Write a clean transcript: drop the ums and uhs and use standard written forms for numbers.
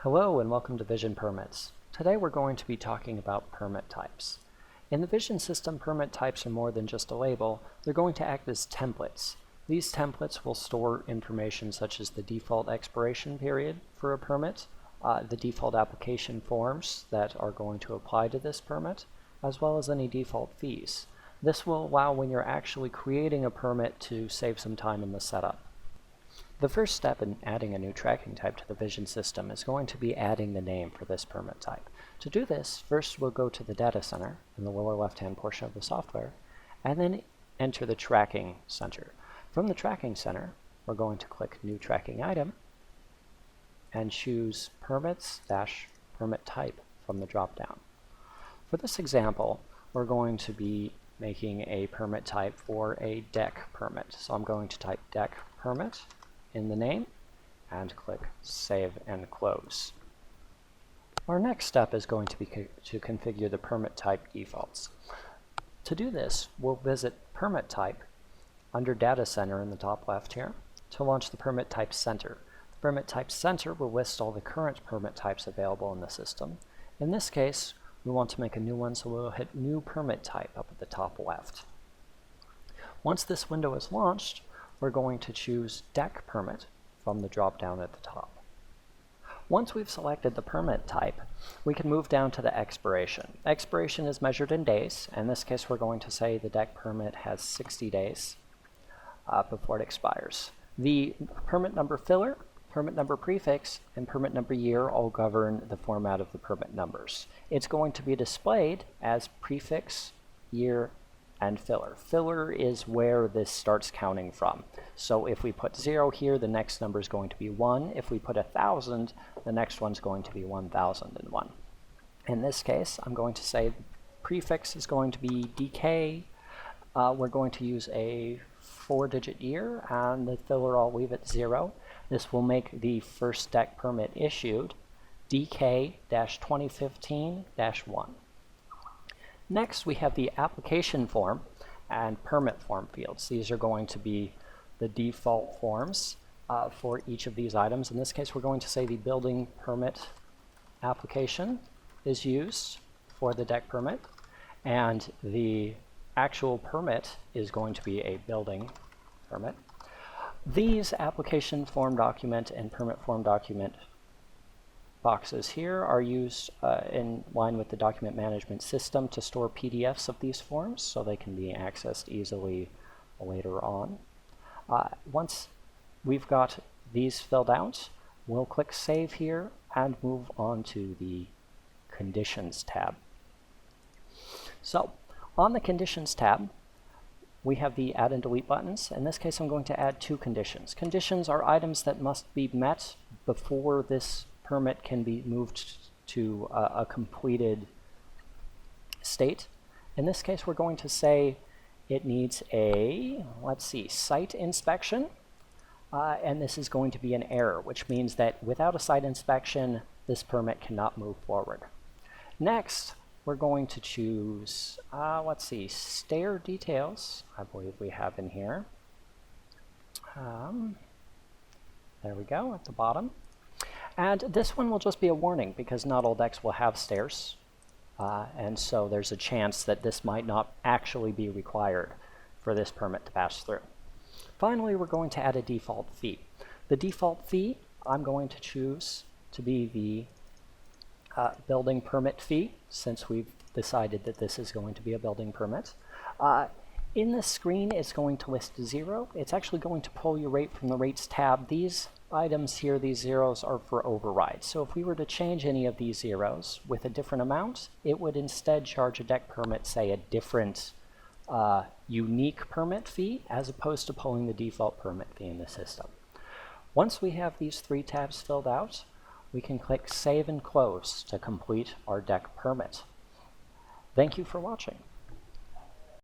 Hello and welcome to Vision Permits. Today we're going to be talking about permit types. In the Vision system, permit types are more than just a label. They're going to act as templates. These templates will store information such as the default expiration period for a permit, the default application forms that are going to apply to this permit, as well as any default fees. This will allow when you're actually creating a permit to save some time in the setup. The first step in adding a new tracking type to the Vision system is going to be adding the name for this permit type. To do this, first we'll go to the data center in the lower left-hand portion of the software, and then enter the tracking center. From the tracking center, we're going to click New Tracking Item and choose Permits-Permit Type from the drop-down. For this example, we're going to be making a permit type for a deck permit. So I'm going to type deck permit in the name and click Save and Close. Our next step is going to be to configure the permit type defaults. To do this, we'll visit Permit Type under Data Center in the top left here to launch the Permit Type Center. The Permit Type Center will list all the current permit types available in the system. In this case, we want to make a new one, so we'll hit New Permit Type up at the top left. Once this window is launched, we're going to choose Deck Permit from the drop-down at the top. Once we've selected the permit type, we can move down to the expiration. Expiration is measured in days. In this case, we're going to say the deck permit has 60 days before it expires. The permit number filler, permit number prefix, and permit number year all govern the format of the permit numbers. It's going to be displayed as prefix, year, and filler. Filler is where this starts counting from. So if we put 0 here, the next number is going to be 1. If we put 1,000, the next one's going to be 1,001. In this case, I'm going to say the prefix is going to be DK. We're going to use a 4-digit year, and the filler I'll leave at 0. This will make the first deck permit issued DK-2015-1. Next, we have the application form and permit form fields. These are going to be the default forms for each of these items. In this case, we're going to say the building permit application is used for the deck permit, and the actual permit is going to be a building permit. These application form document and permit form document boxes here are used in line with the document management system to store PDFs of these forms so they can be accessed easily later on. Once we've got these filled out, we'll click Save here and move on to the Conditions tab. So on the Conditions tab, we have the Add and Delete buttons. In this case, I'm going to add 2 conditions. Conditions are items that must be met before this permit can be moved to a completed state. In this case, we're going to say it needs a, site inspection, and this is going to be an error, which means that without a site inspection, this permit cannot move forward. Next, we're going to choose, stair details, I believe we have in here. There we go, at the bottom. And this one will just be a warning because not all decks will have stairs, and so there's a chance that this might not actually be required for this permit to pass through. Finally, we're going to add a default fee. The default fee I'm going to choose to be the building permit fee, since we've decided that this is going to be a building permit. In this screen, it's going to list 0. It's actually going to pull your rate from the Rates tab. These items here, these zeros, are for overrides. So if we were to change any of these zeros with a different amount, it would instead charge a deck permit, say, a different unique permit fee, as opposed to pulling the default permit fee in the system. Once we have these 3 tabs filled out, we can click Save and Close to complete our deck permit. Thank you for watching.